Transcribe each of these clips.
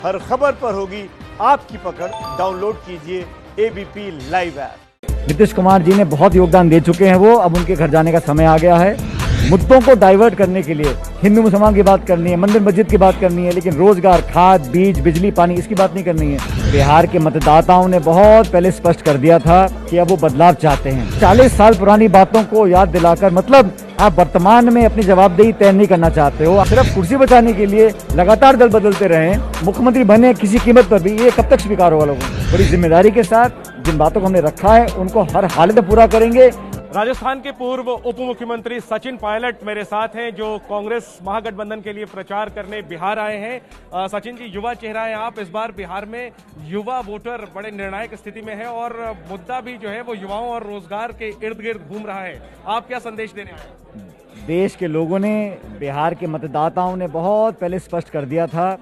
हर खबर पर होगी आपकी पकड़। डाउनलोड कीजिए ABP live app. Nitish Kumar ji ने बहुत योगदान दे चुके हैं वो, अब उनके घर जाने का समय आ गया है। मुद्दों को डाइवर्ट करने के लिए हिंदू मुसलमान की बात करनी है, मंदिर मस्जिद की बात करनी है, लेकिन रोजगार, खाद, बीज, बिजली, पानी इसकी बात नहीं करनी है। बिहार के मतदाताओं ने बहुत पहले स्पष्ट कर दिया था कि अब वो बदलाव चाहते हैं। 40 साल पुरानी बातों को याद दिलाकर, मतलब आप वर्तमान में अपनी जवाबदेही तय नहीं करना चाहते हो, सिर्फ कुर्सी बचाने के लिए लगातार दल बदलते रहे, मुख्यमंत्री बने किसी कीमत पर भी, ये कब तक स्वीकार होगा लोगों को? बड़ी जिम्मेदारी के साथ जिन बातों को हमने रखा है उनको हर हालत में पूरा करेंगे। राजस्थान के पूर्व उप मुख्यमंत्री सचिन पायलट मेरे साथ हैं, जो कांग्रेस महागठबंधन के लिए प्रचार करने बिहार आए हैं। सचिन जी, युवा चेहरा है आप। इस बार बिहार में युवा वोटर बड़े निर्णायक स्थिति में है और मुद्दा भी जो है वो युवाओं और रोजगार के इर्द गिर्द घूम रहा है। आप क्या संदेश देने आए? देश के लोगों ने, बिहार के मतदाताओं ने बहुत पहले स्पष्ट कर दिया था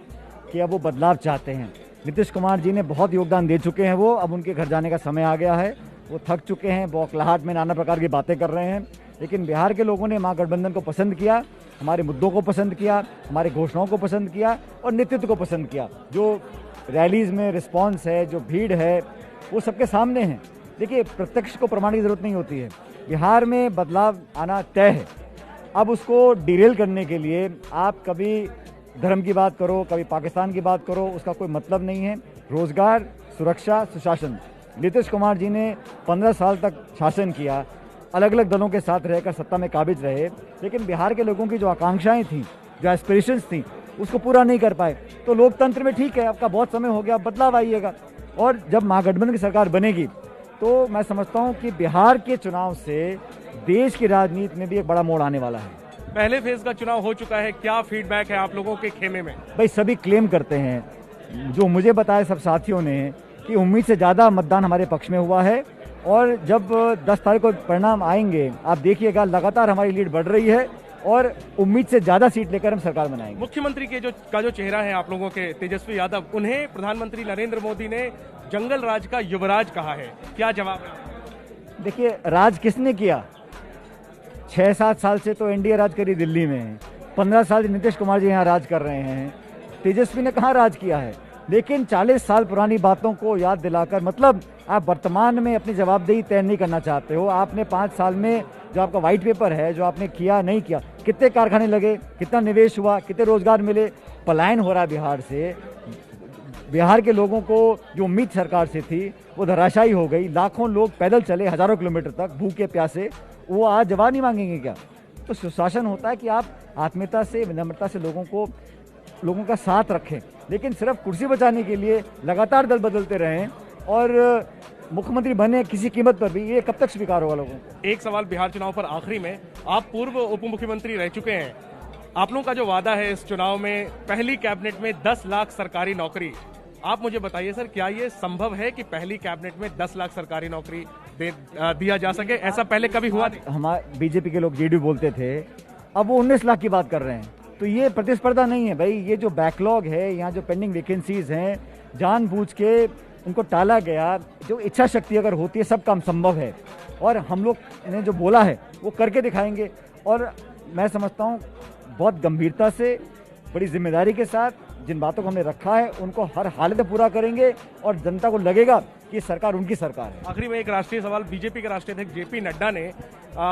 कि अब वो बदलाव चाहते हैं। नीतीश कुमार जी ने बहुत योगदान दे चुके हैं वो, अब उनके घर जाने का समय आ गया है। वो थक चुके हैं, बौखलाहट में नाना प्रकार की बातें कर रहे हैं, लेकिन बिहार के लोगों ने महागठबंधन को पसंद किया, हमारे मुद्दों को पसंद किया, हमारी घोषणाओं को पसंद किया और नेतृत्व को पसंद किया। जो रैलीज में रिस्पांस है, जो भीड़ है, वो सबके सामने है। देखिए, प्रत्यक्ष को प्रमाण की जरूरत नहीं होती है। बिहार में बदलाव आना तय है। अब उसको डिरेल करने के लिए आप कभी धर्म की बात करो, कभी पाकिस्तान की बात करो, उसका कोई मतलब नहीं है। रोजगार, सुरक्षा, सुशासन, नीतीश कुमार जी ने 15 साल तक शासन किया, अलग अलग दलों के साथ रहकर सत्ता में काबिज रहे, लेकिन बिहार के लोगों की जो आकांक्षाएं थी, जो एस्पिरेशंस थी, उसको पूरा नहीं कर पाए। तो लोकतंत्र में ठीक है, आपका बहुत समय हो गया, बदलाव आइएगा। और जब महागठबंधन की सरकार बनेगी तो मैं समझता हूं कि बिहार के चुनाव से देश की राजनीति में भी एक बड़ा मोड़ आने वाला है। पहले फेज का चुनाव हो चुका है, क्या फीडबैक है आप लोगों के खेमे में? भाई, सभी क्लेम करते हैं, जो मुझे बताया सब साथियों ने, कि उम्मीद से ज़्यादा मतदान हमारे पक्ष में हुआ है। और जब 10 तारीख को परिणाम आएंगे, आप देखिएगा लगातार हमारी लीड बढ़ रही है और उम्मीद से ज़्यादा सीट लेकर हम सरकार बनाएंगे। मुख्यमंत्री के जो चेहरा है आप लोगों के, तेजस्वी यादव, उन्हें प्रधानमंत्री नरेंद्र मोदी ने जंगल राज का युवराज कहा है, क्या जवाब है? देखिए, राज किसने किया? 6-7 साल से तो एनडीए राज करी दिल्ली में, 15 साल से नीतीश कुमार जी यहाँ राज कर रहे हैं। तेजस्वी ने कहाँ राज किया है? लेकिन 40 साल पुरानी बातों को याद दिलाकर, मतलब आप वर्तमान में अपनी जवाबदेही तय नहीं करना चाहते हो। आपने 5 साल में जो आपका व्हाइट पेपर है, जो आपने किया नहीं किया, कितने कारखाने लगे, कितना निवेश हुआ, कितने रोजगार मिले, पलायन हो रहा है बिहार से। बिहार के लोगों को जो उम्मीद सरकार से थी वो धराशायी हो गई। लाखों लोग पैदल चले हजारों किलोमीटर तक भूखे प्यासे, वो आज जवाब नहीं मांगेंगे क्या? तो सुशासन होता है कि आप आत्मीयता से, विनम्रता से लोगों का साथ रखें, लेकिन सिर्फ कुर्सी बचाने के लिए लगातार दल बदलते रहें और मुख्यमंत्री बने किसी कीमत पर भी, ये कब तक स्वीकार होगा लोगों को? एक सवाल बिहार चुनाव पर आखिरी में, आप पूर्व उप मुख्यमंत्री रह चुके हैं, आप लोगों का जो वादा है इस चुनाव में, पहली कैबिनेट में 10 लाख सरकारी नौकरी, आप मुझे बताइए सर, क्या ये संभव है कि पहली कैबिनेट में 10 लाख सरकारी नौकरी दिया जा सके? ऐसा पहले कभी हुआ नहीं। हमारे बीजेपी के लोग जेडीयू बोलते थे, अब वो 19 लाख की बात कर रहे हैं। तो ये प्रतिस्पर्धा नहीं है भाई, ये जो बैकलॉग है, यहाँ जो पेंडिंग वैकेंसीज हैं, जानबूझ के उनको टाला गया। जो इच्छा शक्ति अगर होती है, सब काम संभव है और हम लोग ने जो बोला है वो करके दिखाएंगे। और मैं समझता हूँ बहुत गंभीरता से, बड़ी जिम्मेदारी के साथ जिन बातों को हमने रखा है उनको हर हालत में पूरा करेंगे और जनता को लगेगा कि सरकार उनकी सरकार है। आखिरी में एक राष्ट्रीय सवाल, बीजेपी के राष्ट्रीय अध्यक्ष जेपी नड्डा ने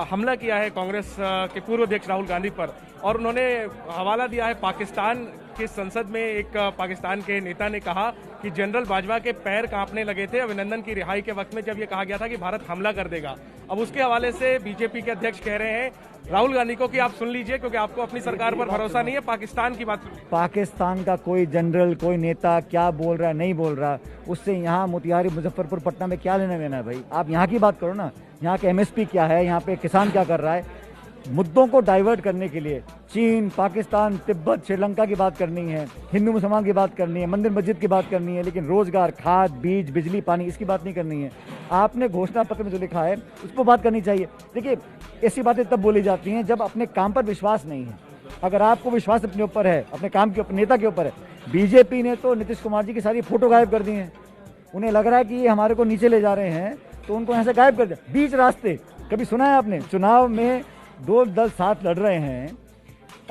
हमला किया है कांग्रेस के पूर्व अध्यक्ष राहुल गांधी पर, और उन्होंने हवाला दिया है पाकिस्तान की संसद में। एक पाकिस्तान के नेता ने कहा कि जनरल बाजवा के पैर कांपने लगे थे अभिनंदन की रिहाई के वक्त में, जब ये कहा गया था कि भारत हमला कर देगा। अब उसके हवाले से बीजेपी के अध्यक्ष कह रहे हैं राहुल गांधी को कि आप सुन लीजिए, क्योंकि आपको अपनी सरकार पर भरोसा नहीं है, पाकिस्तान की बात सुनिए। पाकिस्तान का कोई जनरल, कोई नेता क्या बोल रहा है, नहीं बोल रहा, उससे यहाँ मोतिहारी, मुजफ्फरपुर, पटना में क्या लेना देना है भाई? आप यहाँ की बात करो ना, यहाँ के एमएसपी क्या है, यहाँ पे किसान क्या कर रहा है। मुद्दों को डाइवर्ट करने के लिए चीन, पाकिस्तान, तिब्बत, श्रीलंका की बात करनी है, हिंदू मुसलमान की बात करनी है, मंदिर मस्जिद की बात करनी है, लेकिन रोजगार, खाद, बीज, बिजली, पानी इसकी बात नहीं करनी है। आपने घोषणा पत्र में जो लिखा है उस पर बात करनी चाहिए। देखिए, ऐसी बातें तब बोली जाती हैं जब अपने काम पर विश्वास नहीं है। अगर आपको विश्वास अपने ऊपर है, अपने काम के ऊपर, नेता के ऊपर है। बीजेपी ने तो नीतीश कुमार जी की सारी फोटो गायब कर दी हैं। उन्हें लग रहा है कि ये हमारे को नीचे ले जा रहे हैं, तो उनको यहाँ से गायब कर दिया बीच रास्ते। कभी सुना है आपने? चुनाव में 2 दल साथ लड़ रहे हैं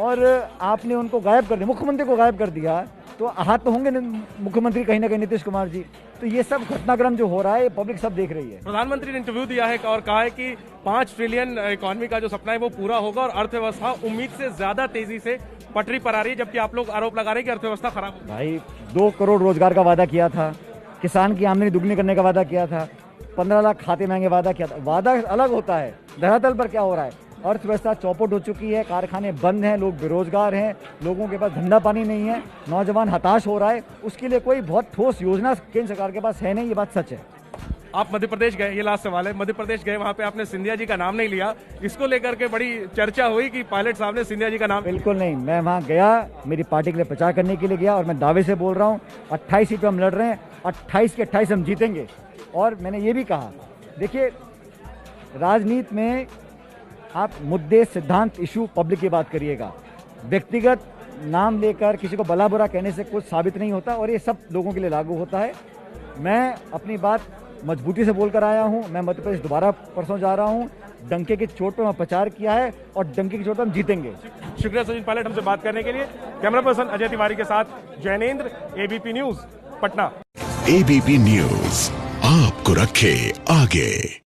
और आपने उनको गायब कर दिया, मुख्यमंत्री को गायब कर दिया। तो हाथ तो होंगे मुख्यमंत्री कहीं ना कहीं नीतीश कुमार जी। तो ये सब घटनाक्रम जो हो रहा है पब्लिक सब देख रही है। प्रधानमंत्री ने इंटरव्यू दिया है और कहा है कि 5 ट्रिलियन इकोनॉमी का जो सपना है वो पूरा होगा और अर्थव्यवस्था उम्मीद से ज्यादा तेजी से पटरी पर आ रही है, जबकि आप लोग आरोप लगा रहे हैं कि अर्थव्यवस्था खराब हो। भाई 2 करोड़ रोजगार का वादा किया था, किसान की आमदनी दुगनी करने का वादा किया था, 15 लाख खाते महंगे वादा किया था। वादा अलग होता है, धरातल पर क्या हो रहा है? अर्थव्यवस्था चौपट हो चुकी है, कारखाने बंद हैं, लोग बेरोजगार हैं, लोगों के पास धंधा पानी नहीं है, नौजवान हताश हो रहा है। उसके लिए कोई बहुत ठोस योजना केंद्र सरकार के पास है नहीं, ये बात सच है। आप मध्य प्रदेश गए, ये लास्ट सवाल है, मध्य प्रदेश गए, वहां पे आपने सिंधिया जी का नाम नहीं लिया, इसको लेकर के बड़ी चर्चा हुई कि पायलट साहब ने सिंधिया जी का नाम। बिल्कुल नहीं, मैं वहाँ गया मेरी पार्टी के लिए प्रचार करने के लिए गया और मैं दावे से बोल रहा हूँ 28 सीट पे हम लड़ रहे हैं, 28 के 28 हम जीतेंगे। और मैंने ये भी कहा, देखिए राजनीति में आप मुद्दे, सिद्धांत, इशू, पब्लिक की बात करिएगा। व्यक्तिगत नाम लेकर किसी को भला बुरा कहने से कुछ साबित नहीं होता और ये सब लोगों के लिए लागू होता है। मैं अपनी बात मजबूती से बोलकर आया हूं। मैं मध्य प्रदेश दोबारा परसों जा रहा हूं। डंके की चोट पर मैं प्रचार किया है और डंके की चोट पर हम जीतेंगे। शुक्रिया सचिन पायलट हमसे बात करने के लिए। कैमरा पर्सन अजय तिवारी के साथ Jainendra, ABP news, Patna. ABP news आपको रखे आगे।